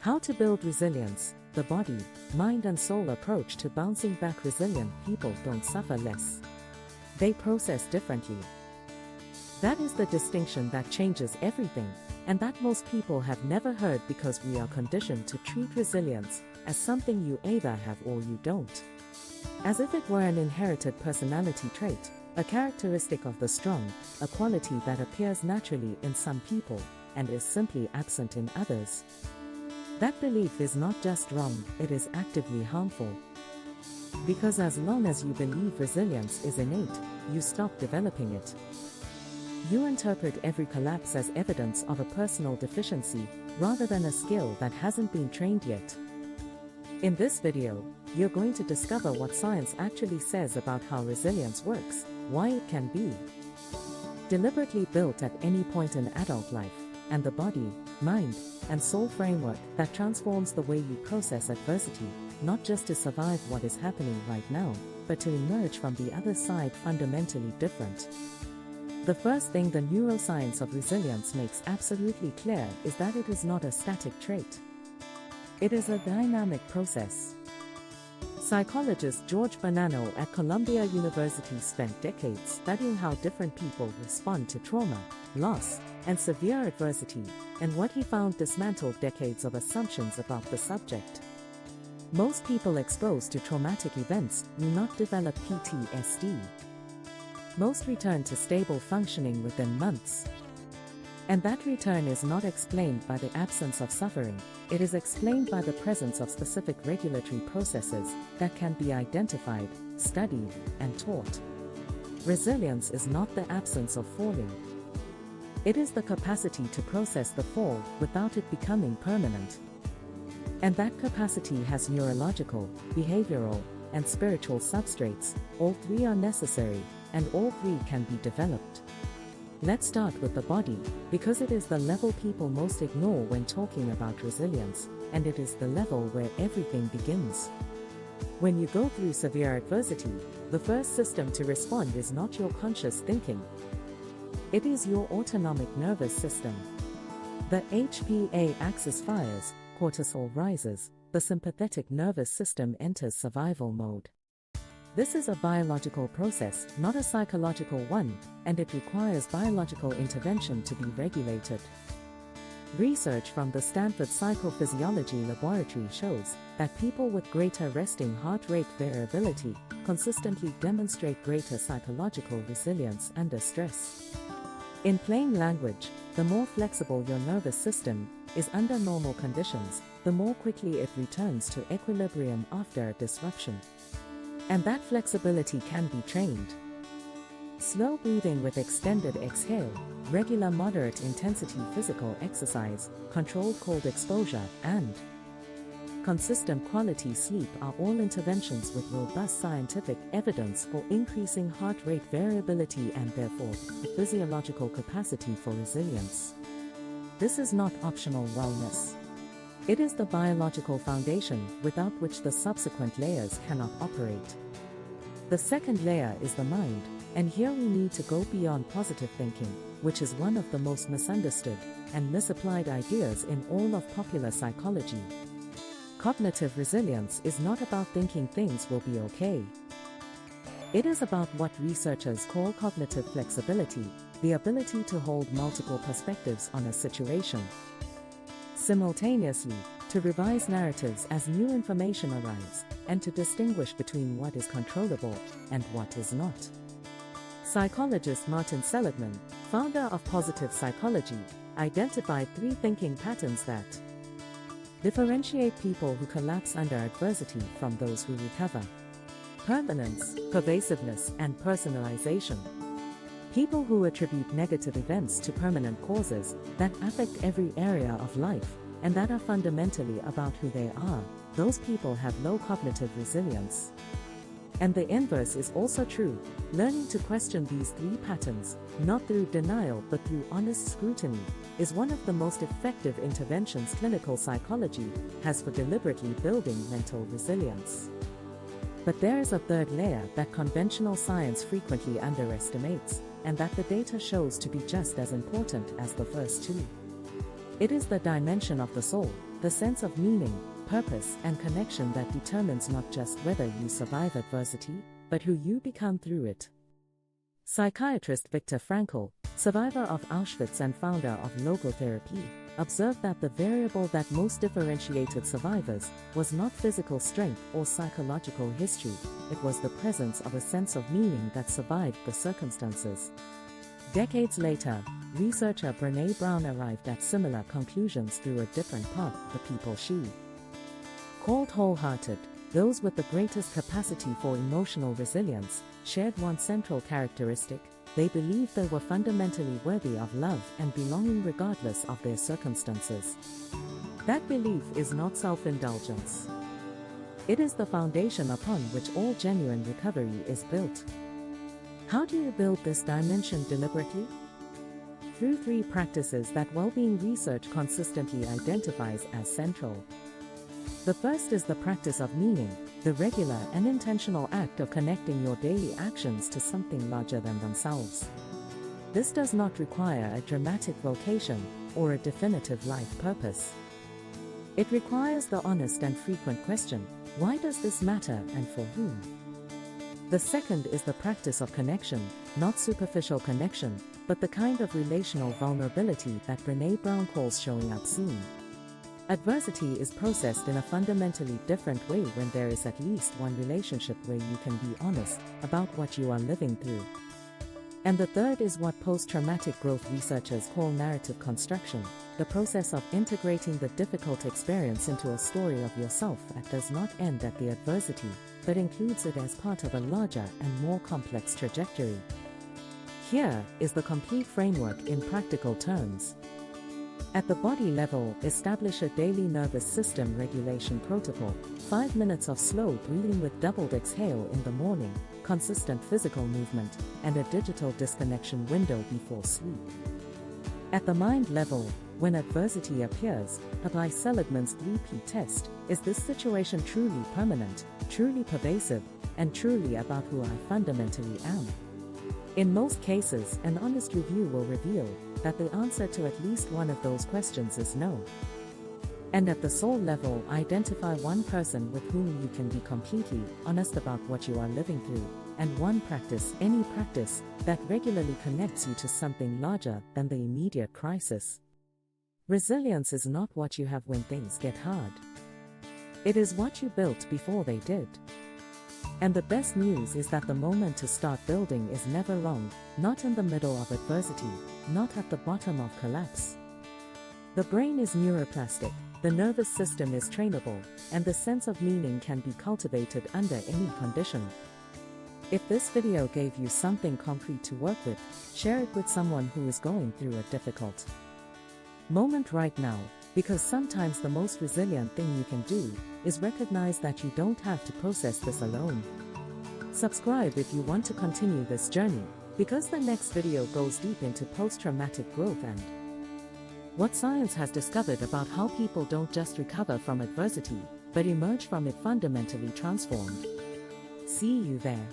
How to build resilience. The body, mind and soul approach to bouncing back. Resilient people don't suffer less. They process differently. That is the distinction that changes everything, and that most people have never heard because we are conditioned to treat resilience as something you either have or you don't. As if it were an inherited personality trait, a characteristic of the strong, a quality that appears naturally in some people and is simply absent in others. That belief is not just wrong, it is actively harmful. Because as long as you believe resilience is innate, you stop developing it. You interpret every collapse as evidence of a personal deficiency, rather than a skill that hasn't been trained yet. In this video, you're going to discover what science actually says about how resilience works, why it can be deliberately built at any point in adult life, and the body, mind, and soul framework that transforms the way you process adversity, not just to survive what is happening right now, but to emerge from the other side fundamentally different. The first thing the neuroscience of resilience makes absolutely clear is that it is not a static trait. It is a dynamic process. Psychologist George Bonanno at Columbia University spent decades studying how different people respond to trauma, loss, and severe adversity, and what he found dismantled decades of assumptions about the subject. Most people exposed to traumatic events do not develop PTSD. Most return to stable functioning within months. And that return is not explained by the absence of suffering, it is explained by the presence of specific regulatory processes that can be identified, studied, and taught. Resilience is not the absence of falling. It is the capacity to process the fall without it becoming permanent. And that capacity has neurological, behavioral, and spiritual substrates. All three are necessary, and all three can be developed. Let's start with the body, because it is the level people most ignore when talking about resilience, and it is the level where everything begins. When you go through severe adversity, the first system to respond is not your conscious thinking. It is your autonomic nervous system. The HPA axis fires, cortisol rises, the sympathetic nervous system enters survival mode. This is a biological process, not a psychological one, and it requires biological intervention to be regulated. Research from the Stanford Psychophysiology Laboratory shows that people with greater resting heart rate variability consistently demonstrate greater psychological resilience under stress. In plain language, the more flexible your nervous system is under normal conditions, the more quickly it returns to equilibrium after a disruption. And that flexibility can be trained. Slow breathing with extended exhale, regular moderate intensity physical exercise, controlled cold exposure, and consistent quality sleep are all interventions with robust scientific evidence for increasing heart rate variability and therefore the physiological capacity for resilience. This is not optional wellness. It is the biological foundation without which the subsequent layers cannot operate. The second layer is the mind, and here we need to go beyond positive thinking, which is one of the most misunderstood and misapplied ideas in all of popular psychology. Cognitive resilience is not about thinking things will be okay. It is about what researchers call cognitive flexibility, the ability to hold multiple perspectives on a situation simultaneously, to revise narratives as new information arrives, and to distinguish between what is controllable and what is not. Psychologist Martin Seligman, founder of positive psychology, identified three thinking patterns that differentiate people who collapse under adversity from those who recover: permanence, pervasiveness, and personalization. People who attribute negative events to permanent causes that affect every area of life, and that are fundamentally about who they are, those people have low cognitive resilience. And the inverse is also true. Learning to question these three patterns, not through denial but through honest scrutiny, is one of the most effective interventions clinical psychology has for deliberately building mental resilience. But there is a third layer that conventional science frequently underestimates, and that the data shows to be just as important as the first two. It is the dimension of the soul, the sense of meaning, purpose, and connection that determines not just whether you survive adversity, but who you become through it. Psychiatrist Viktor Frankl, survivor of Auschwitz and founder of logotherapy, observed that the variable that most differentiated survivors was not physical strength or psychological history, it was the presence of a sense of meaning that survived the circumstances. Decades later, researcher Brené Brown arrived at similar conclusions through a different path: the people she called wholehearted, those with the greatest capacity for emotional resilience, shared one central characteristic: they believed they were fundamentally worthy of love and belonging regardless of their circumstances. That belief is not self-indulgence. It is the foundation upon which all genuine recovery is built. How do you build this dimension deliberately? Through 3 practices that well-being research consistently identifies as central. The first is the practice of meaning, the regular and intentional act of connecting your daily actions to something larger than themselves. This does not require a dramatic vocation or a definitive life purpose. It requires the honest and frequent question: why does this matter and for whom? The second is the practice of connection, not superficial connection, but the kind of relational vulnerability that Brené Brown calls showing up seen. Adversity is processed in a fundamentally different way when there is at least one relationship where you can be honest about what you are living through. And the third is what post-traumatic growth researchers call narrative construction, the process of integrating the difficult experience into a story of yourself that does not end at the adversity, but includes it as part of a larger and more complex trajectory. Here is the complete framework in practical terms. At the body level, establish a daily nervous system regulation protocol: 5 minutes of slow breathing with doubled exhale in the morning, consistent physical movement, and a digital disconnection window before sleep. At the mind level, when adversity appears, apply Seligman's 3P test: is this situation truly permanent, truly pervasive, and truly about who I fundamentally am? In most cases, an honest review will reveal that the answer to at least one of those questions is no. And at the soul level, identify one person with whom you can be completely honest about what you are living through, and one practice, any practice, that regularly connects you to something larger than the immediate crisis. Resilience is not what you have when things get hard. It is what you built before they did. And the best news is that the moment to start building is never wrong, not in the middle of adversity, not at the bottom of collapse. The brain is neuroplastic, the nervous system is trainable, and the sense of meaning can be cultivated under any condition. If this video gave you something concrete to work with, share it with someone who is going through a difficult moment right now, because sometimes the most resilient thing you can do is recognize that you don't have to process this alone. Subscribe if you want to continue this journey, because the next video goes deep into post-traumatic growth and what science has discovered about how people don't just recover from adversity, but emerge from it fundamentally transformed. See you there.